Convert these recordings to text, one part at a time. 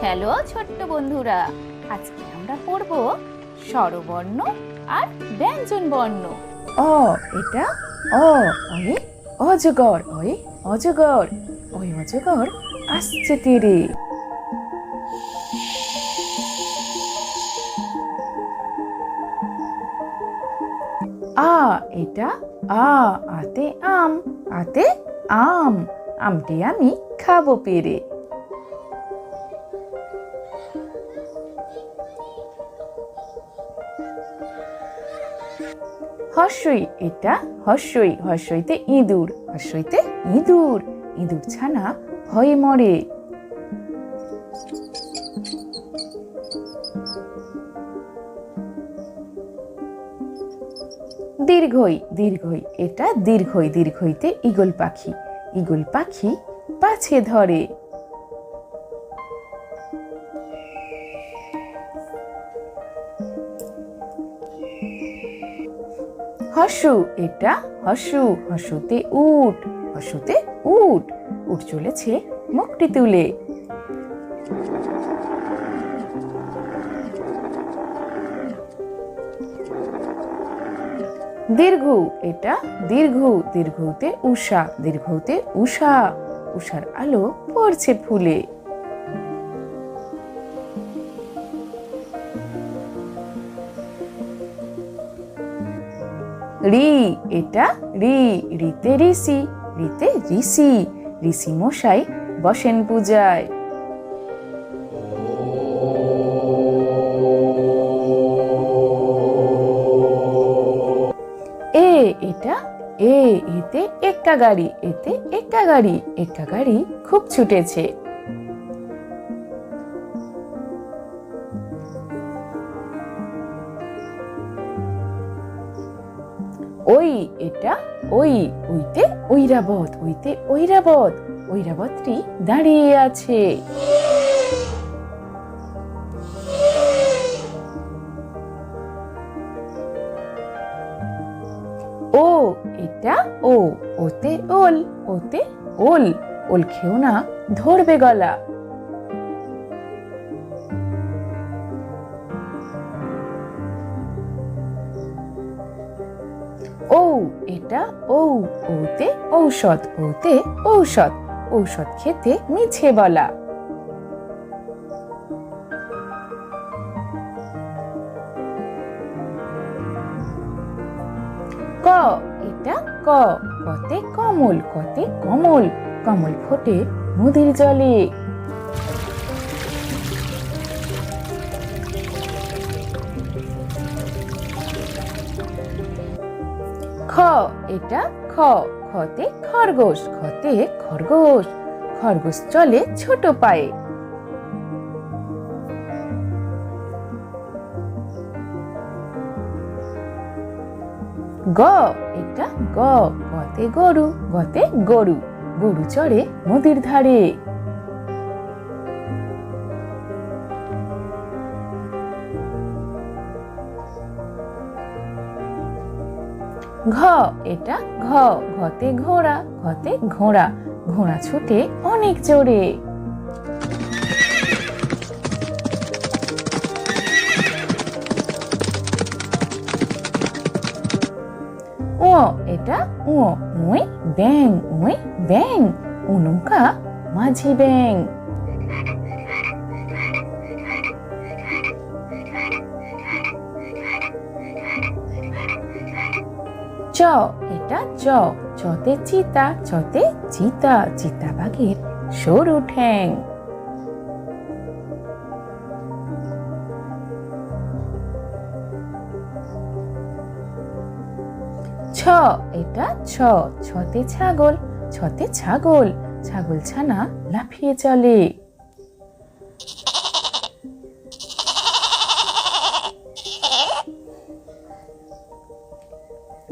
Hello ছোট্ট বন্ধুরা, আজকে আমরা পড়ব স্বরবর্ণ আর ব্যঞ্জন বর্ণ। অ এটা অ অয়ে অজগর, অয়ে অজগর, ওই অজগর আসছে তীরে। আ এটা আ আতে আম, আতে আম, আমটি আমি খাবো পেরে। হর্ষই এটা হর্ষই, হর্ষইতে ইঁদুর, হর্ষইতে ইঁদুর, ইঁদুর ছানা ভয়ে মরে। দীর্ঘই, দীর্ঘই এটা দীর্ঘই, দীর্ঘইতে ঈগল পাখি, ঈগল পাখি পাছে ধরে। হর্ষু এটা হর্ষু, হর্ষুতে উট, হর্ষুতে উট, উট চলেছে মুখটি তুলে। দীর্ঘ এটা দীর্ঘ, দীর্ঘতে উষা, দীর্ঘতে উষা, উষার আলো পড়ছে ফুলে। রি এটা রি, রিতে ঋষি, রিতে ঋষি, ঋষি মশাই বসেন পূজায়। এ এটা এ, এতে এক্কা গাড়ি, এতে এক্কা গাড়ি, এক্কা গাড়ি খুব ছুটেছে। ওই এটা ওই, ওইতে ঐরাবত, ওইতে ঐরাবত, ঐরাবতটি দাঁড়িয়ে আছে। ও এটা ও, ওতে ওল, ওতে ওল, ওল খেও না ধরবে গলা। ও এটা ও, ওতে ঔষধ, ওতে ঔষধ, ঔষধ খেতে মিছে বলা। ক এটা ক, কতে কমল, কতে কমল, কমল ফোটে নদীর জলে। খ এটা খ, খতে খরগোশ, খতে খরগোশ, খরগোশ চলে ছোট পায়ে। গ এটা গ, গতে গরু, গতে গরু, গরু চড়ে নদীর ধারে। ঘ এটা ঘ, ঘতে ঘোড়া, ঘতে ঘোড়া, ঘোড়া ছুটে অনেক জোরে। ও এটা ও, ওই ব্যাং, ওই ব্যাং, ও নৌকা মাঝি ব্যাং। চ এটা চ, চতে চিতা, চতে চিতা, চিতাবাঘের সরু ঠ্যাং। ছ এটা ছ, ছতে ছাগল, ছতে ছাগল, ছাগল ছানা লাফিয়ে চলে।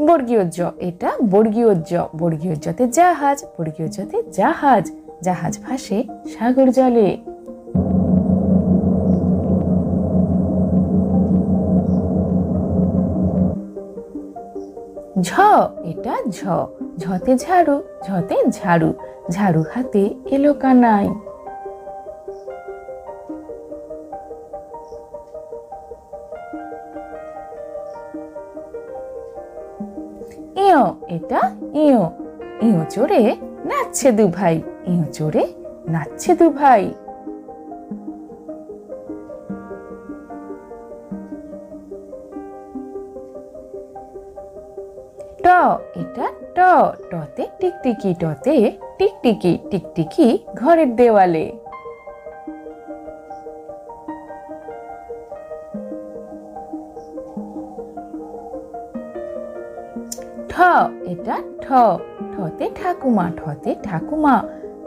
বর্গীয় জ এটা বর্গীয় জ, বর্গীয় জতে জাহাজ, বর্গীয় জতে জাহাজ, জাহাজ ভাসে সাগর জলে। ঝ এটা ঝ, ঝতে ঝাড়ু, ঝতে ঝাড়ু, ঝাড়ু হাতে এলো কানাই। ইয়ো এটা ইয়ো ইয়ো চড়ে নাচছে দু ভাই ইয়ো চড়ে নাচছে দু ভাই ট এটা ট টতে টিকটিকি টতে টিকটিকি টিকটিকি ঘরের দেওয়ালে ঠ এটা ঠ ঠতে ঠাকুমা ঠতে ঠাকুমা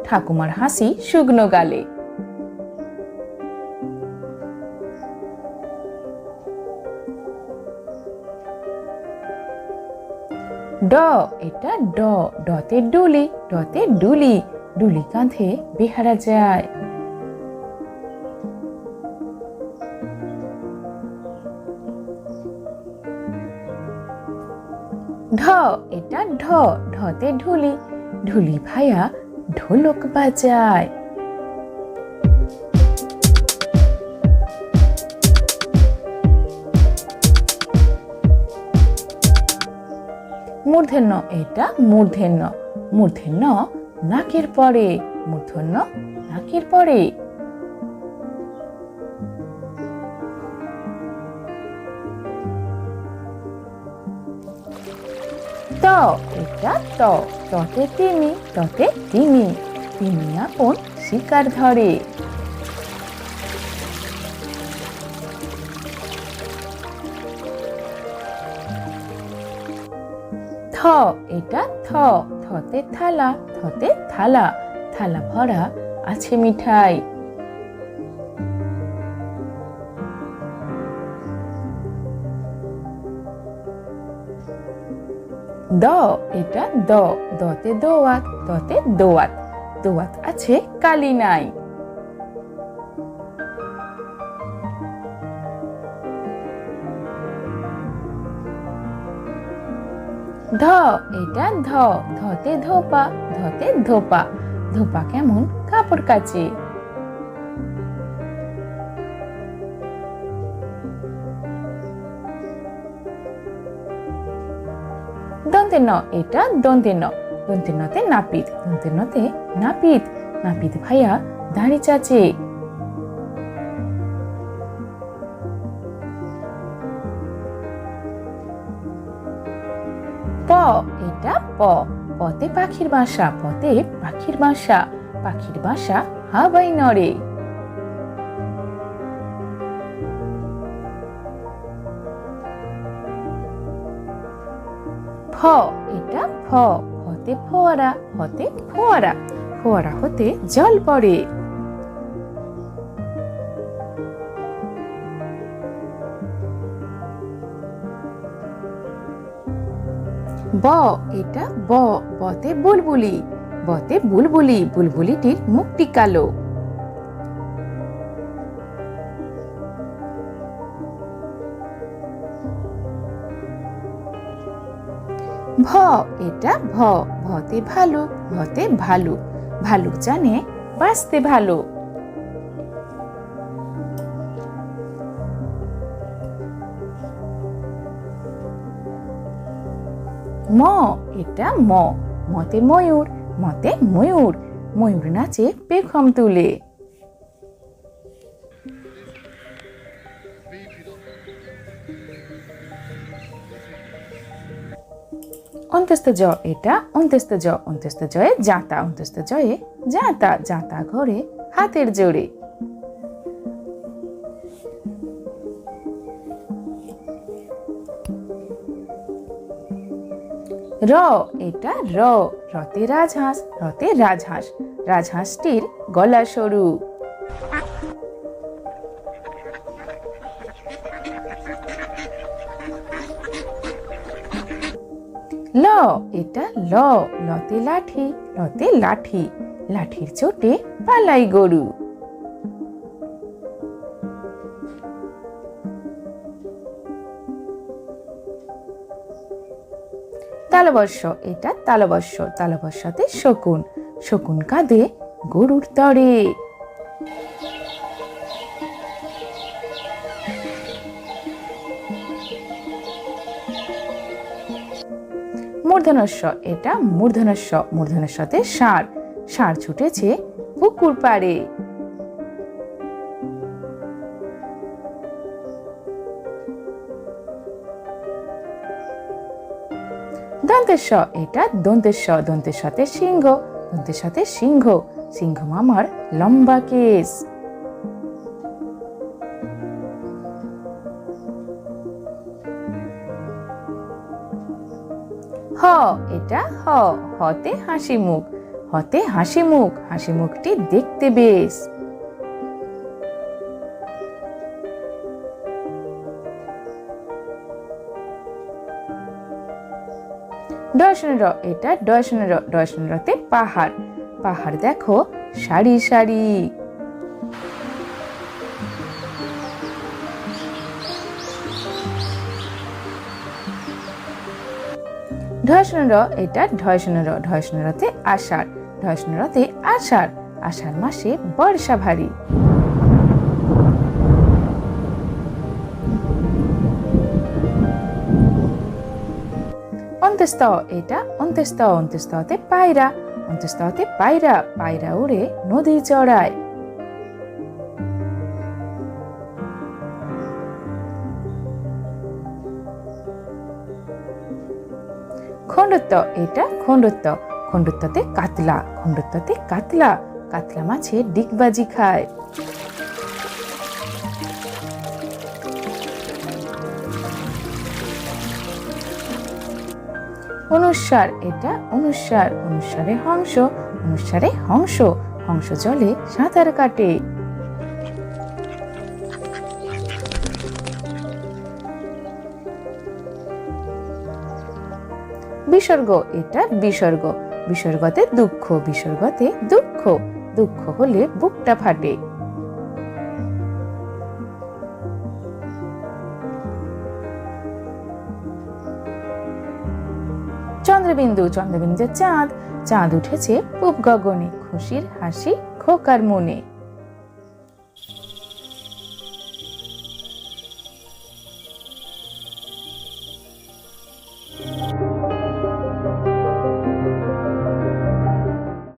ঠাকুমার হাসি শুকনো গালে ড এটা ড ডতে ডুলি ডতে ডুলি ডুলি কাঁধে বেহারা যায় ঢ এটা ঢ ঢতে ঢুলি ঢুলি ভাইয়া ঢোলক বাজায় মূর্ধন্য এটা মূর্ধন্য মূর্ধন্য নাকের পরে মূর্ধন্য নাকের পরে ত এটা ত ততে তিমি ততে তিমি তিমি আপন শিকার ধরে থ এটা থ থতে থালা থতে থালা থালা ভরা আছে মিঠাই দ এটা দ দতে দোয়াত দতে দোয়াত দোয়াত আছে কালি নাই ধ এটা ধ ধতে ধোপা ধতে ধোপা ধোপা কেমন কাপড় কাচে দন্তে ন এটা দন্তে ন দন্তে নতে নাপিত দন্তে নতে নাপিত নাপিত ভাইয়া দাড়ি চাচে প এটা প পতে পাখির বাসা পতে পাখির বাসা পাখির বাসা হাওয়ায় নড়ে ফ এটা ফ ফতে ফোয়ারা ফতে ফোয়ারা ফোয়ারা হতে জল পড়ে ব এটা ব বতে বুলবুলি বতে বুলবুলি বুলবুলিটির মুখটি কালো ভ এটা ভ ভতে ভালুক ভতে ভালুক ভালুক জানে বাঁচতে ভালো ম এটা ম মতে ময়ূর মতে ময়ূর ময়ূর নাচে পেখম তুলে অন্তস্থ জ এটা অন্তস্থ জ অন্তস্থ জয়ে জাতা অন্তস্থ জয়ে জাতা জাতা ঘরে হাতের জোরে র এটা র রতে রাজহাঁস রতে রাজহাঁস রাজহাঁসটির গলা সরু ল এটা ল লতে লাঠি লতে লাঠি লাঠির চোটে পালাই গরু তালবস্য এটা তালবস্য তালবস্যতে শকুন শকুন কাঁধে গরুর তরে ম মূর্ধন্য ষ, এটা মূর্ধন্য ষ, মূর্ধন্য ষতে ষাঁড়, ষাঁড় ছুটেছে পুকুর পাড়ে। দন্তের স, এটা দন্তের স, দন্তের সাথে সিংহ, দন্তের সাথে সিংহ, সিংহ মামার লম্বা কেশ। হ, এটা হ, হতে হাসি মুখ, হতে হাসি মুখ, হাসি মুখটি দেখতে বেশ। ডয়সনের র, এটা ডয়সনের র, ডয়সনের রতে পাহাড়, পাহাড় দেখো সারি সারি। ঢয়সনের র, এটা ঢয়সনের র, ঢয়সনের রতে আষাঢ়, ঢয়সনের রতে আষাঢ়, আষাঢ় মাসে বর্ষা ভারী। অন্ত্যস্ত, এটা অন্ত্যস্ত, অন্ত্যস্ততে পায়রা, অন্ত্যস্ততে পায়রা, পায়রা উড়ে নদী চড়ায়। খণ্ডত্ব, এটা খণ্ডত্ব, খণ্ডত্বতে কাতলা, খণ্ডত্বতে কাতলা, কাতলা মাছে ডিগবাজি খায়। অনুস্বার, এটা অনুস্বার, অনুস্বারে হংস, অনুস্বারে হংস, হংস জলে সাঁতার কাটে। বিসর্গ, এটা বিসর্গ, বিসর্গতে দুঃখ, বিসর্গতে দুঃখ, দুঃখ হলে বুকটা ফাটে। চন্দ্রবিন্দু, চন্দ্রবিন্দুতে চাঁদ, চাঁদ উঠেছে পূব গগনে, খুশির হাসি খোকার মনে।